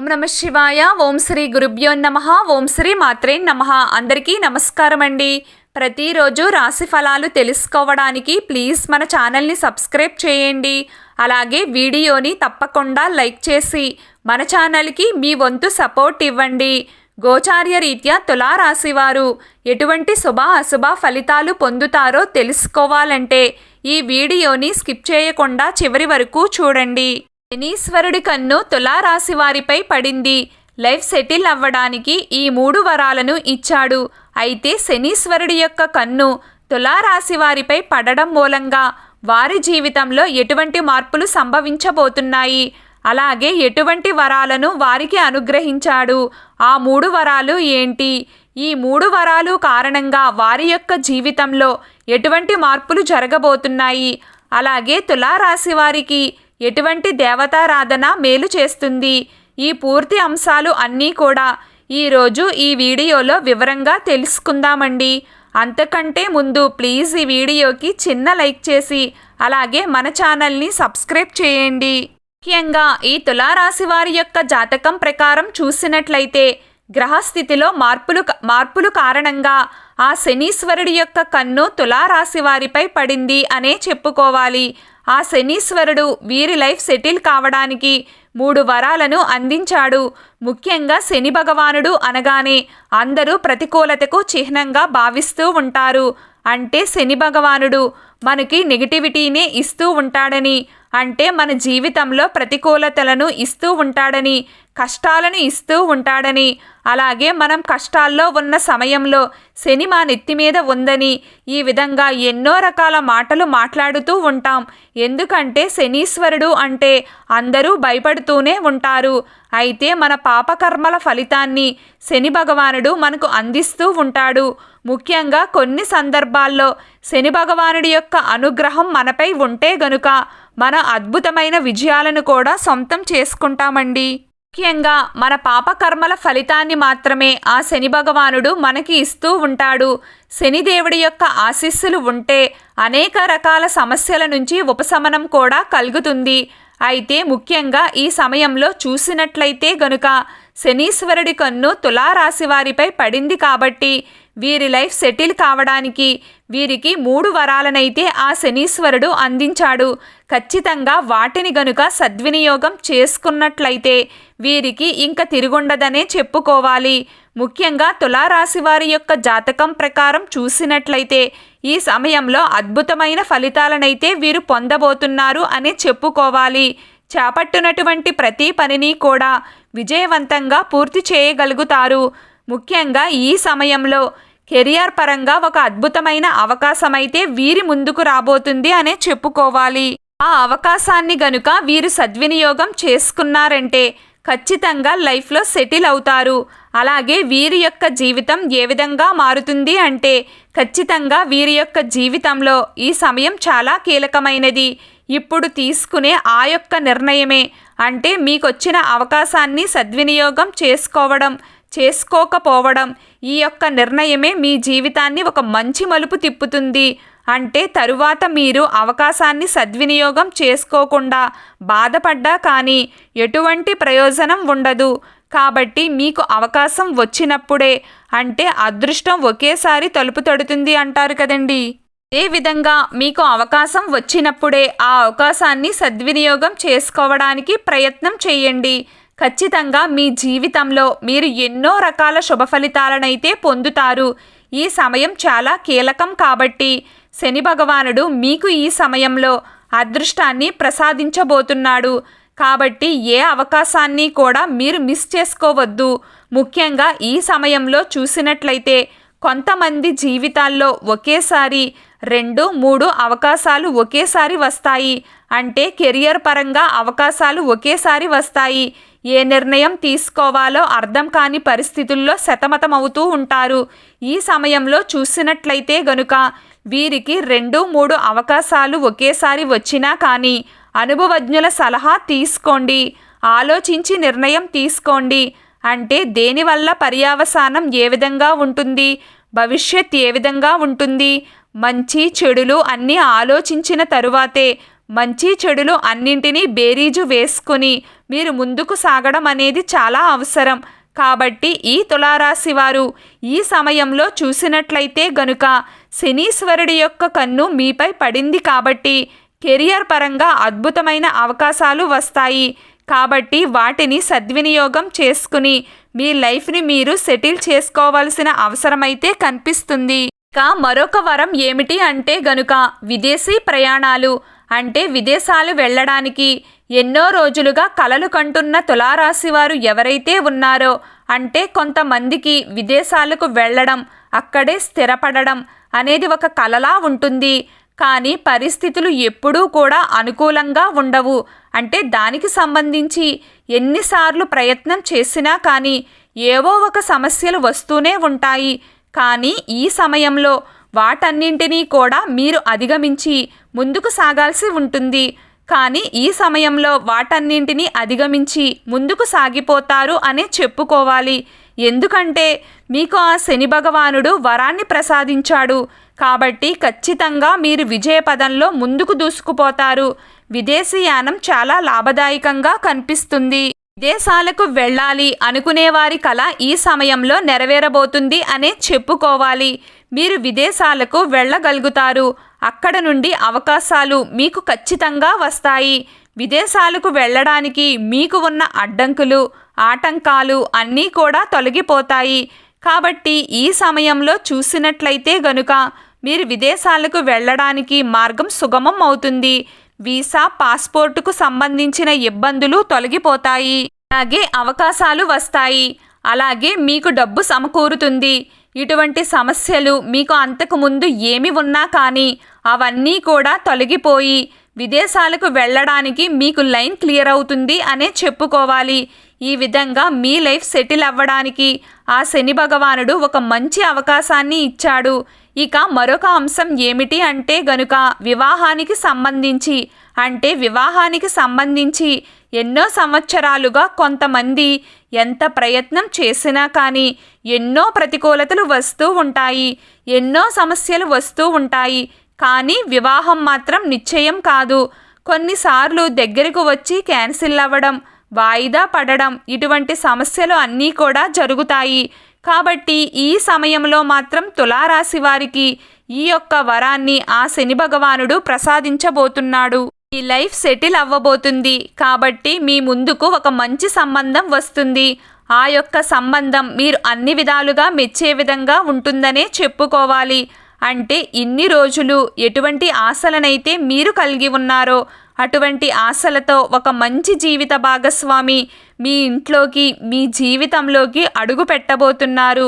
నమః శివాయ. ఓం శ్రీ గురుభ్యో నమః. ఓం శ్రీ మాత్రే నమః. అందరికీ నమస్కారం అండి. ప్రతిరోజు రాశి ఫలాలు తెలుసుకోవడానికి ప్లీజ్ మన ఛానల్ని సబ్స్క్రైబ్ చేయండి. అలాగే వీడియోని తప్పకుండా లైక్ చేసి మన ఛానల్కి మీ వంతు సపోర్ట్ ఇవ్వండి. గోచార్య రీత్యా తులారాశివారు ఎటువంటి శుభ అశుభ ఫలితాలు పొందుతారో తెలుసుకోవాలంటే ఈ వీడియోని స్కిప్ చేయకుండా చివరి వరకు చూడండి. శనీశ్వరుడి కన్ను తులారాశి వారిపై పడింది. లైఫ్ సెటిల్ అవ్వడానికి ఈ 3 వరాలను ఇచ్చాడు. అయితే శనీశ్వరుడి యొక్క కన్ను తులారాశి వారిపై పడడం మూలంగా వారి జీవితంలో ఎటువంటి మార్పులు సంభవించబోతున్నాయి, అలాగే ఎటువంటి వరాలను వారికి అనుగ్రహించాడు, ఆ 3 వరాలు ఏంటి, ఈ 3 వరాలు కారణంగా వారి యొక్క జీవితంలో ఎటువంటి మార్పులు జరగబోతున్నాయి, అలాగే తులారాశి వారికి ఎటువంటి దేవతారాధన మేలు చేస్తుంది, ఈ పూర్తి అంశాలు అన్నీ కూడా ఈరోజు ఈ వీడియోలో వివరంగా తెలుసుకుందామండి. అంతకంటే ముందు ప్లీజ్ ఈ వీడియోకి చిన్న లైక్ చేసి అలాగే మన ఛానల్ని సబ్స్క్రైబ్ చేయండి. ముఖ్యంగా ఈ తులారాశి వారి యొక్క జాతకం ప్రకారం చూసినట్లయితే గ్రహస్థితిలో మార్పులు కారణంగా ఆ శనీశ్వరుడి యొక్క కన్ను తులారాశి వారిపై పడింది అనే చెప్పుకోవాలి. ఆ శనీశ్వరుడు వీరి లైఫ్ సెటిల్ కావడానికి 3 వరాలను అందించాడు. ముఖ్యంగా శని భగవానుడు అనగానే అందరూ ప్రతికూలతకు చిహ్నంగా భావిస్తూ ఉంటారు. అంటే శని భగవానుడు మనకి నెగిటివిటీనే ఇస్తూ ఉంటాడని, అంటే మన జీవితంలో ప్రతికూలతలను ఇస్తూ ఉంటాడని, కష్టాలను ఇస్తూ ఉంటాడని, అలాగే మనం కష్టాల్లో ఉన్న సమయంలో శని మా నెత్తి మీద ఉందని ఈ విధంగా ఎన్నో రకాల మాటలు మాట్లాడుతూ ఉంటాం. ఎందుకంటే శనీశ్వరుడు అంటే అందరూ భయపడుతూనే ఉంటారు. అయితే మన పాపకర్మల ఫలితాన్ని శని భగవానుడు మనకు అందిస్తూ ఉంటాడు. ముఖ్యంగా కొన్ని సందర్భాల్లో శని భగవానుడి యొక్క అనుగ్రహం మనపై ఉంటే గనుక మన అద్భుతమైన విజయాలను కూడా సొంతం చేసుకుంటామండి. ముఖ్యంగా మన పాపకర్మల ఫలితాన్ని మాత్రమే ఆ శని భగవానుడు మనకి ఇస్తూ ఉంటాడు. శనిదేవుడి యొక్క ఆశీస్సులు ఉంటే అనేక రకాల సమస్యల నుంచి ఉపశమనం కూడా కలుగుతుంది. అయితే ముఖ్యంగా ఈ సమయంలో చూసినట్లయితే గనుక శనీశ్వరుడి కన్ను తులారాశి వారిపై పడింది కాబట్టి వీరి లైఫ్ సెటిల్ కావడానికి వీరికి 3 వరాలనైతే ఆ శనీశ్వరుడు అందించాడు. ఖచ్చితంగా వాటిని గనుక సద్వినియోగం చేసుకున్నట్లయితే వీరికి ఇంక తిరుగుండదనే చెప్పుకోవాలి. ముఖ్యంగా తులారాశి వారి యొక్క జాతకం ప్రకారం చూసినట్లయితే ఈ సమయంలో అద్భుతమైన ఫలితాలనైతే వీరు పొందబోతున్నారు అనే చెప్పుకోవాలి. చేపట్టినటువంటి ప్రతి పనిని కూడా విజయవంతంగా పూర్తి చేయగలుగుతారు. ముఖ్యంగా ఈ సమయంలో కెరియర్ పరంగా ఒక అద్భుతమైన అవకాశమైతే వీరి ముందుకు రాబోతుంది అనే చెప్పుకోవాలి. ఆ అవకాశాన్ని గనుక వీరు సద్వినియోగం చేసుకున్నారంటే ఖచ్చితంగా లైఫ్లో సెటిల్ అవుతారు. అలాగే వీరి యొక్క జీవితం ఏ విధంగా మారుతుంది అంటే ఖచ్చితంగా వీరి యొక్క జీవితంలో ఈ సమయం చాలా కీలకమైనది. ఇప్పుడు తీసుకునే ఆ యొక్క నిర్ణయమే, అంటే మీకొచ్చిన అవకాశాన్ని సద్వినియోగం చేసుకోకపోవడం, ఈ యొక్క నిర్ణయమే మీ జీవితాన్ని ఒక మంచి మలుపు తిప్పుతుంది. అంటే తరువాత మీరు అవకాశాన్ని సద్వినియోగం చేసుకోకుండా బాధపడ్డా కానీ ఎటువంటి ప్రయోజనం ఉండదు. కాబట్టి మీకు అవకాశం వచ్చినప్పుడే, అంటే అదృష్టం ఒకేసారి తలుపు తడుతుంది అంటారు కదండి. ఏ విధంగా మీకు అవకాశం వచ్చినప్పుడే ఆ అవకాశాన్ని సద్వినియోగం చేసుకోవడానికి ప్రయత్నం చేయండి. ఖచ్చితంగా మీ జీవితంలో మీరు ఎన్నో రకాల శుభ ఫలితాలనైతే పొందుతారు. ఈ సమయం చాలా కీలకం కాబట్టి శని భగవానుడు మీకు ఈ సమయంలో అదృష్టాన్ని ప్రసాదించబోతున్నాడు. కాబట్టి ఏ అవకాశాన్ని కూడా మీరు మిస్ చేసుకోవద్దు. ముఖ్యంగా ఈ సమయంలో చూసినట్లయితే కొంతమంది జీవితాల్లో ఒకేసారి 2-3 అవకాశాలు ఒకేసారి వస్తాయి. అంటే కెరియర్ పరంగా అవకాశాలు ఒకేసారి వస్తాయి. ఏ నిర్ణయం తీసుకోవాలో అర్థం కాని పరిస్థితుల్లో సతమతమవుతూ ఉంటారు. ఈ సమయంలో చూసినట్లయితే గనుక వీరికి 2-3 అవకాశాలు ఒకేసారి వచ్చినా కానీ అనుభవజ్ఞుల సలహా తీసుకోండి, ఆలోచించి నిర్ణయం తీసుకోండి. అంటే దేనివల్ల పర్యవసానం ఏ విధంగా ఉంటుంది, భవిష్యత్ ఏ విధంగా ఉంటుంది, మంచి చెడులు అన్నీ ఆలోచించిన తరువాతే మంచి చెడులు అన్నింటినీ బేరీజు వేసుకుని మీరు ముందుకు సాగడం అనేది చాలా అవసరం. కాబట్టి ఈ తులారాశి వారు ఈ సమయంలో చూసినట్లయితే గనుక శనీశ్వరుడి యొక్క కన్ను మీపై పడింది కాబట్టి కెరియర్ పరంగా అద్భుతమైన అవకాశాలు వస్తాయి. కాబట్టి వాటిని సద్వినియోగం చేసుకుని మీ లైఫ్ని మీరు సెటిల్ చేసుకోవాల్సిన అవసరమైతే కనిపిస్తుంది. ఇక మరొక వరం ఏమిటి అంటే గనుక విదేశీ ప్రయాణాలు. అంటే విదేశాలు వెళ్ళడానికి ఎన్నో రోజులుగా కలలు కంటున్న తులారాశి వారు ఎవరైతే ఉన్నారో, అంటే కొంతమందికి విదేశాలకు వెళ్ళడం, అక్కడే స్థిరపడడం అనేది ఒక కలలా ఉంటుంది. కానీ పరిస్థితులు ఎప్పుడూ కూడా అనుకూలంగా ఉండవు. అంటే దానికి సంబంధించి ఎన్నిసార్లు ప్రయత్నం చేసినా కానీ ఏవో ఒక సమస్యలు వస్తూనే ఉంటాయి. కానీ ఈ సమయంలో వాటన్నింటినీ కూడా మీరు అధిగమించి ముందుకు సాగాల్సి ఉంటుంది. కానీ ఈ సమయంలో వాటన్నింటినీ అధిగమించి ముందుకు సాగిపోతారు అనే చెప్పుకోవాలి. ఎందుకంటే మీకు ఆ శని భగవానుడు వరాన్ని ప్రసాదించాడు. కాబట్టి ఖచ్చితంగా మీరు విజయపదంలో ముందుకు దూసుకుపోతారు. విదేశీయానం చాలా లాభదాయకంగా కనిపిస్తుంది. విదేశాలకు వెళ్ళాలి అనుకునే వారి కల ఈ సమయంలో నెరవేరబోతుంది అనే చెప్పుకోవాలి. మీరు విదేశాలకు వెళ్ళగలుగుతారు. అక్కడ నుండి అవకాశాలు మీకు ఖచ్చితంగా వస్తాయి. విదేశాలకు వెళ్ళడానికి మీకు ఉన్న అడ్డంకులు, ఆటంకాలు అన్నీ కూడా తొలగిపోతాయి. కాబట్టి ఈ సమయంలో చూసినట్లయితే గనుక మీరు విదేశాలకు వెళ్ళడానికి మార్గం సుగమం అవుతుంది. వీసా, పాస్పోర్టుకు సంబంధించిన ఇబ్బందులు తొలగిపోతాయి. అలాగే అవకాశాలు వస్తాయి. అలాగే మీకు డబ్బు సమకూరుతుంది. ఇటువంటి సమస్యలు మీకు అంతకు ముందు ఏమి ఉన్నా కానీ అవన్నీ కూడా తొలగిపోయి విదేశాలకు వెళ్ళడానికి మీకు లైన్ క్లియర్ అవుతుంది అనే చెప్పుకోవాలి. ఈ విధంగా మీ లైఫ్ సెటిల్ అవ్వడానికి ఆ శని భగవానుడు ఒక మంచి అవకాశాన్ని ఇచ్చాడు. ఇక మరొక అంశం ఏమిటి అంటే గనుక వివాహానికి సంబంధించి ఎన్నో సంవత్సరాలుగా కొంతమంది ఎంత ప్రయత్నం చేసినా కానీ ఎన్నో ప్రతికూలతలు వస్తూ ఉంటాయి. ఎన్నో సమస్యలు వస్తూ ఉంటాయి. కానీ వివాహం మాత్రం నిశ్చయం కాదు. కొన్నిసార్లు దగ్గరకు వచ్చి క్యాన్సిల్ అవ్వడం, వాయిదా పడడం, ఇటువంటి సమస్యలు అన్నీ కూడా జరుగుతాయి. కాబట్టి ఈ సమయంలో మాత్రం తులారాశి వారికి ఈ యొక్క వరాన్ని ఆ శని భగవానుడు ప్రసాదించబోతున్నాడు. ఈ లైఫ్ సెటిల్ అవ్వబోతుంది. కాబట్టి మీ ముందుకు ఒక మంచి సంబంధం వస్తుంది. ఆ యొక్క సంబంధం మీరు అన్ని విధాలుగా మెచ్చే విధంగా ఉంటుందనే చెప్పుకోవాలి. అంటే ఇన్ని రోజులు ఎటువంటి ఆశలనైతే మీరు కలిగి ఉన్నారో అటువంటి ఆశలతో ఒక మంచి జీవిత భాగస్వామి మీ ఇంట్లోకి, మీ జీవితంలోకి అడుగు పెట్టబోతున్నారు.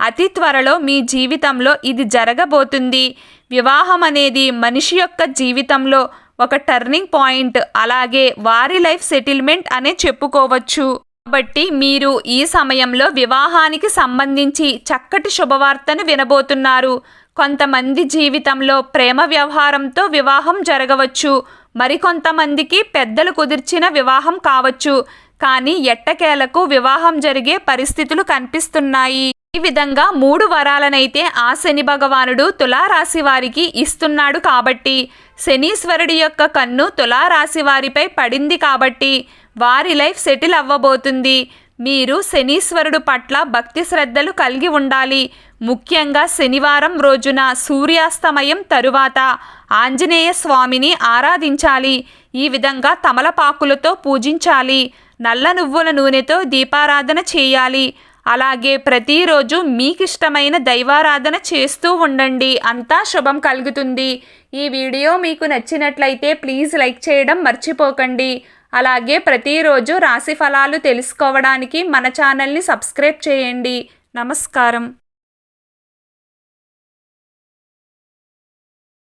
అతి త్వరలో మీ జీవితంలో ఇది జరగబోతుంది. వివాహం అనేది మనిషి యొక్క జీవితంలో ఒక టర్నింగ్ పాయింట్. అలాగే వారి లైఫ్ సెటిల్మెంట్ అనే చెప్పుకోవచ్చు. కాబట్టి మీరు ఈ సమయంలో వివాహానికి సంబంధించి చక్కటి శుభవార్తను వినబోతున్నారు. కొంతమంది జీవితంలో ప్రేమ వ్యవహారంతో వివాహం జరగవచ్చు. మరికొంతమందికి పెద్దలు కుదిర్చిన వివాహం కావచ్చు. కానీ ఎట్టకేలకు వివాహం జరిగే పరిస్థితులు కనిపిస్తున్నాయి. ఈ విధంగా 3 వరాలనైతే ఆ శని భగవానుడు తులారాశి వారికి ఇస్తున్నాడు. కాబట్టి శనీశ్వరుడి యొక్క కన్ను తులారాశి వారిపై పడింది కాబట్టి వారి లైఫ్ సెటిల్ అవ్వబోతుంది. మీరు శనీశ్వరుడు పట్ల భక్తి శ్రద్ధలు కలిగి ఉండాలి. ముఖ్యంగా శనివారం రోజున సూర్యాస్తమయం తరువాత ఆంజనేయ స్వామిని ఆరాధించాలి. ఈ విధంగా తమలపాకులతో పూజించాలి. నల్ల నువ్వుల నూనెతో దీపారాధన చేయాలి. అలాగే ప్రతిరోజు మీకిష్టమైన దైవారాధన చేస్తూ ఉండండి. అంతా శుభం కలుగుతుంది. ఈ వీడియో మీకు నచ్చినట్లయితే ప్లీజ్ లైక్ చేయడం మర్చిపోకండి. అలాగే ప్రతిరోజు రాశి ఫలాలు తెలుసుకోవడానికి మన ఛానల్ని సబ్స్క్రైబ్ చేయండి. నమస్కారం.